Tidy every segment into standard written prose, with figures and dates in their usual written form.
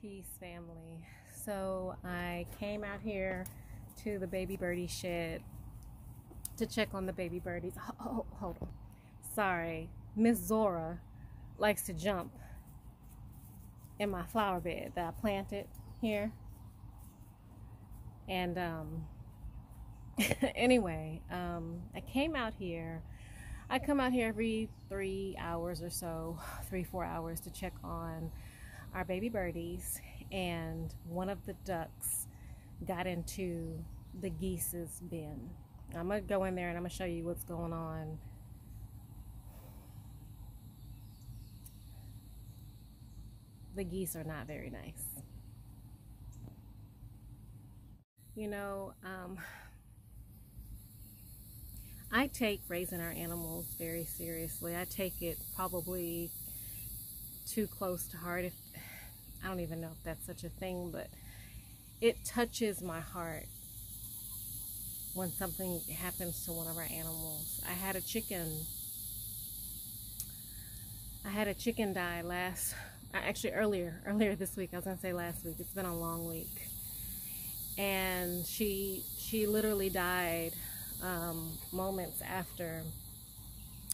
Peace, family. So I came out here to the baby birdie shed to check on the baby birdies. Oh, hold on. Sorry, Miss Zora likes to jump in my flower bed that I planted here. And anyway, I came out here. I come out here every 3 hours or so, 3-4 hours, to check on our baby birdies, and one of the ducks got into the geese's bin. I'm gonna go in there and I'm gonna show you what's going on. The geese are not very nice. You know, I take raising our animals very seriously. I take it probably too close to heart. I don't even know if that's such a thing, but it touches my heart when something happens to one of our animals. I had a chicken die earlier this week. I was gonna say last week. It's been a long week. And she literally died moments after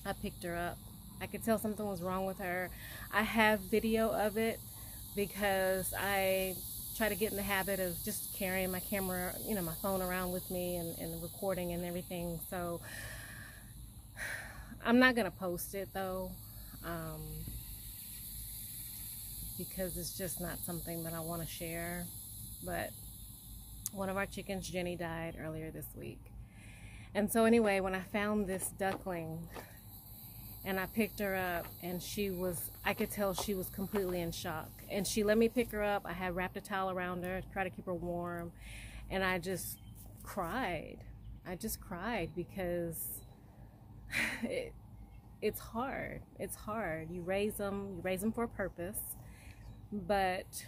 I picked her up. I could tell something was wrong with her. I have video of it because I try to get in the habit of just carrying my camera, you know, my phone around with me and recording and everything. So I'm not gonna post it though, because it's just not something that I want to share. But one of our chickens, Jenny, died earlier this week. And so anyway, when I found this duckling and I picked her up, and I could tell she was completely in shock. And she let me pick her up. I had wrapped a towel around her to try to keep her warm. And I just cried. I just cried because it's hard. It's hard. You raise them for a purpose, but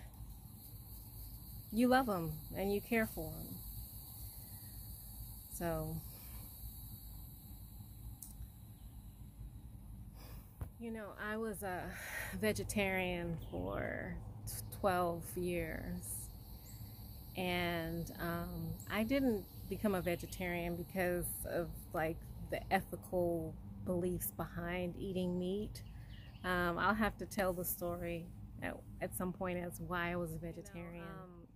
you love them and you care for them. So, you know, I was a vegetarian for 12 years, and I didn't become a vegetarian because of like the ethical beliefs behind eating meat. I'll have to tell the story at some point as why I was a vegetarian.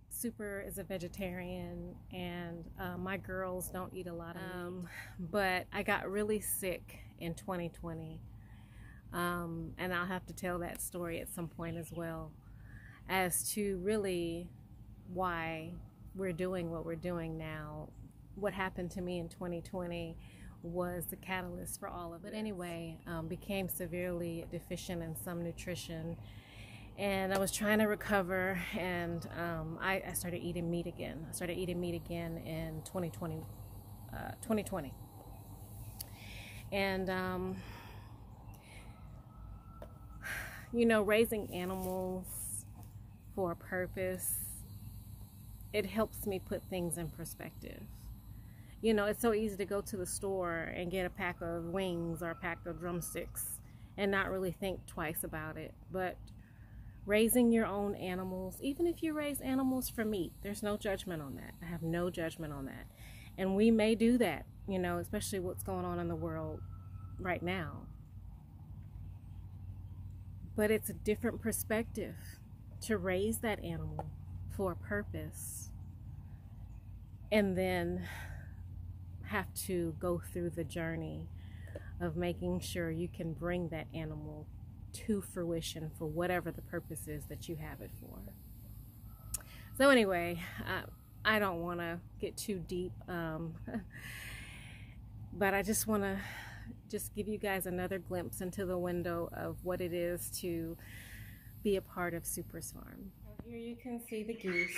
Super is a vegetarian, and my girls don't eat a lot of meat. But I got really sick in 2020. And I'll have to tell that story at some point as well, as to really why we're doing what we're doing now. What happened to me in 2020 was the catalyst for all of it. But anyway, became severely deficient in some nutrition, and I was trying to recover, and I started eating meat again. I started eating meat again in 2020. And you know, raising animals for a purpose, it helps me put things in perspective. You know, it's so easy to go to the store and get a pack of wings or a pack of drumsticks and not really think twice about it. But raising your own animals, even if you raise animals for meat, there's no judgment on that. I have no judgment on that. And we may do that, you know, especially what's going on in the world right now. But it's a different perspective to raise that animal for a purpose and then have to go through the journey of making sure you can bring that animal to fruition for whatever the purpose is that you have it for. So anyway, I don't want to get too deep, but I just want to give you guys another glimpse into the window of what it is to be a part of Super's farm. Here you can see the geese.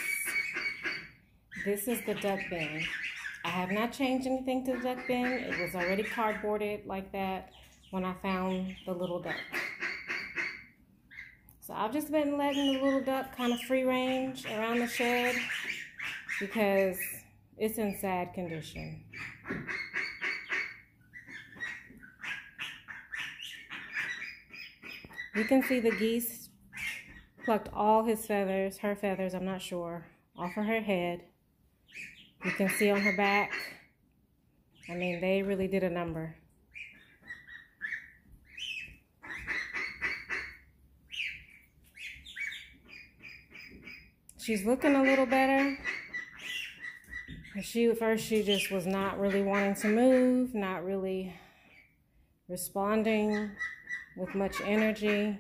This is the duck bin. I have not changed anything to the duck bin. It was already cardboarded like that when I found the little duck. So I've just been letting the little duck kind of free range around the shed because it's in sad condition. You can see the geese plucked all his feathers, her feathers, I'm not sure, off of her head. You can see on her back. I mean, they really did a number. She's looking a little better. First she just was not really wanting to move, not really responding with much energy.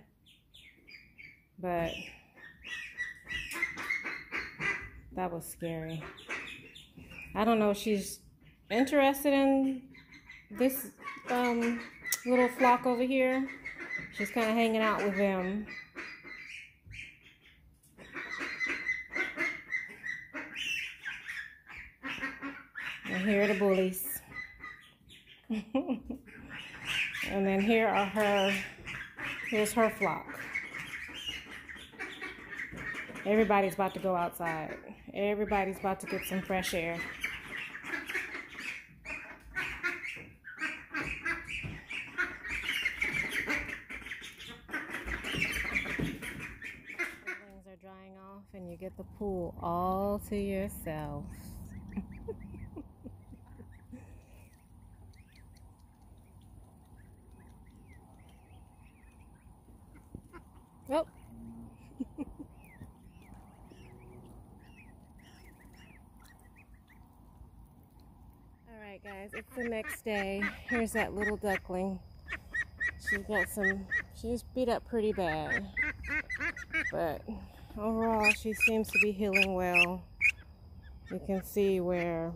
But that was scary. I don't know if she's interested in this little flock over here. She's kind of hanging out with them. And here are the bullies. And then here's her flock. Everybody's about to go outside. Everybody's about to get some fresh air. Things are drying off and you get the pool all to yourself. Oh. Alright guys, it's the next day. Here's that little duckling. She's beat up pretty bad. But overall she seems to be healing well. You can see where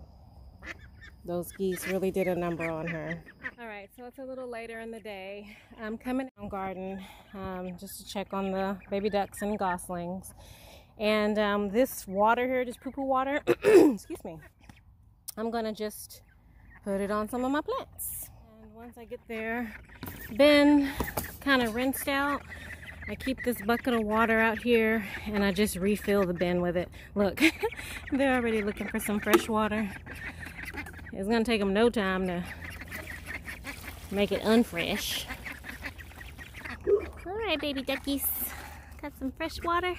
those geese really did a number on her. Alright, so it's a little later in the day. I'm coming down garden just to check on the baby ducks and goslings. And this water here, just poo-poo water, excuse me, I'm going to just put it on some of my plants. And once I get their bin kind of rinsed out, I keep this bucket of water out here and I just refill the bin with it. Look, they're already looking for some fresh water. It's going to take them no time to make it unfresh. Alright, baby duckies. Got some fresh water.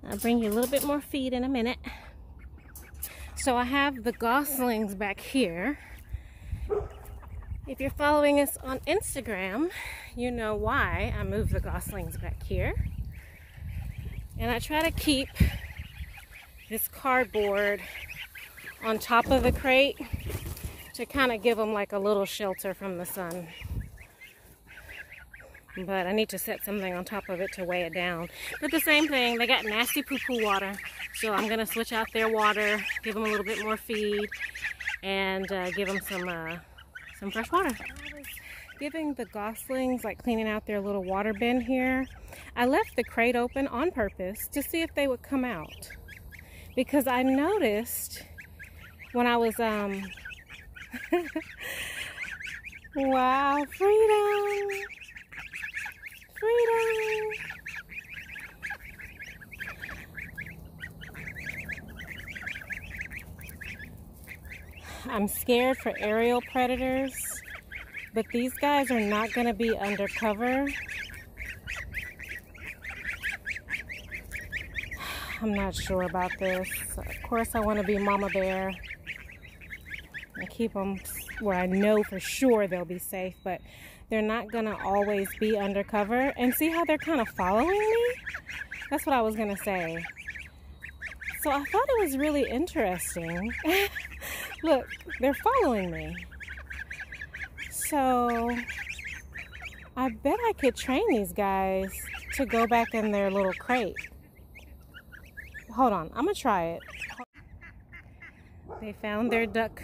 I'll bring you a little bit more feed in a minute. So I have the goslings back here. If you're following us on Instagram, you know why I moved the goslings back here. And I try to keep this cardboard on top of the crate to kind of give them like a little shelter from the sun. But I need to set something on top of it to weigh it down. But the same thing, they got nasty poo-poo water. So I'm going to switch out their water, give them a little bit more feed, and give them some fresh water. I was giving the goslings, like cleaning out their little water bin here. I left the crate open on purpose to see if they would come out. Because I noticed when I was, wow, freedom! Freedom! I'm scared for aerial predators, but these guys are not going to be undercover. I'm not sure about this. Of course, I want to be mama bear and keep them where I know for sure they'll be safe, but they're not going to always be undercover. And see how they're kind of following me? That's what I was going to say. So I thought it was really interesting. Look, they're following me. So I bet I could train these guys to go back in their little crate. Hold on, I'm gonna try it. They found their duck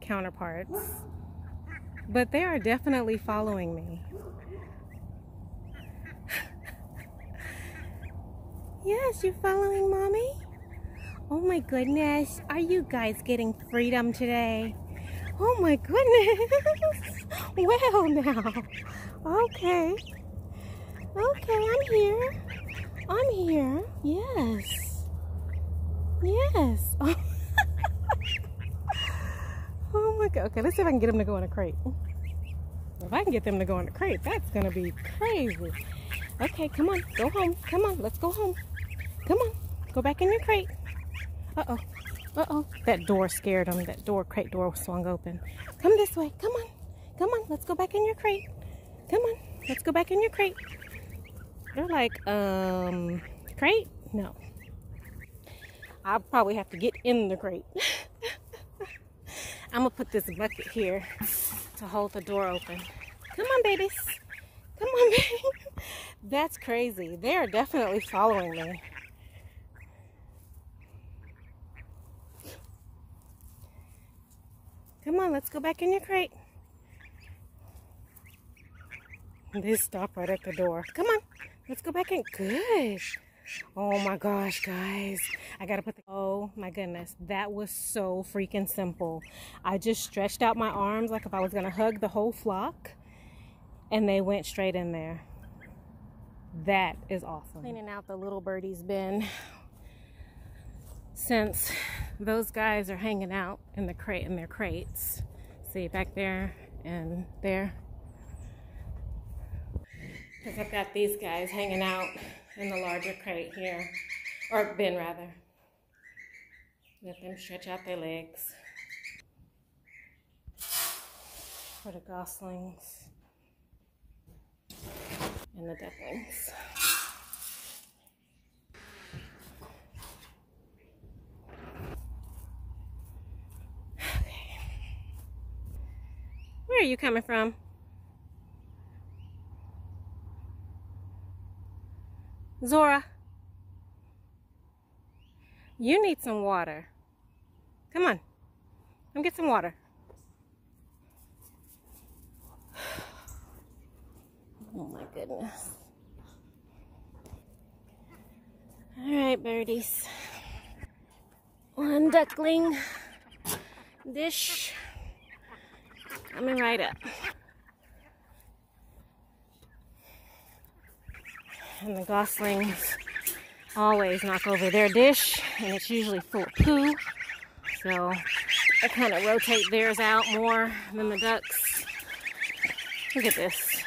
counterparts, but they are definitely following me. Yes, you're following mommy? Oh my goodness, are you guys getting freedom today? Oh my goodness. Well now. Okay. Okay, I'm here. I'm here. Yes. Yes. Oh my god. Okay, let's see if I can get them to go in a crate. If I can get them to go in a crate, that's gonna be crazy. Okay, come on, go home. Come on, let's go home. Come on, go back in your crate. Uh-oh, uh-oh. That door scared him. That crate door swung open. Come this way, come on. Come on, let's go back in your crate. Come on, let's go back in your crate. They're like, crate? No. I'll probably have to get in the crate. I'm gonna put this bucket here to hold the door open. Come on, babies. Come on, baby. That's crazy. They are definitely following me. Come on, let's go back in your crate. They stop right at the door. Come on, let's go back in. Good. Oh my gosh, guys. I gotta put the... Oh my goodness. That was so freaking simple. I just stretched out my arms like if I was gonna hug the whole flock, and they went straight in there. That is awesome. Cleaning out the little birdie's bin. Since those guys are hanging out in the crate, in their crates. See, back there and there. Because I've got these guys hanging out in the larger crate here, or bin rather. Let them stretch out their legs. For the goslings and the ducklings. Okay. Where are you coming from? Zora, you need some water. Come on, come get some water. Oh my goodness. All right, birdies. One duckling dish coming right up. And the goslings always knock over their dish, and it's usually full of poo. So I kind of rotate theirs out more than the ducks. Look at this.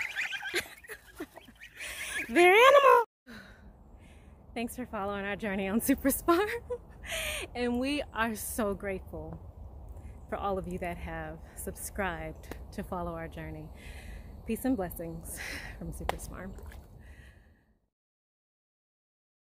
They're animals. Thanks for following our journey on SuperSparm. And we are so grateful for all of you that have subscribed to follow our journey. Peace and blessings from SuperSparm.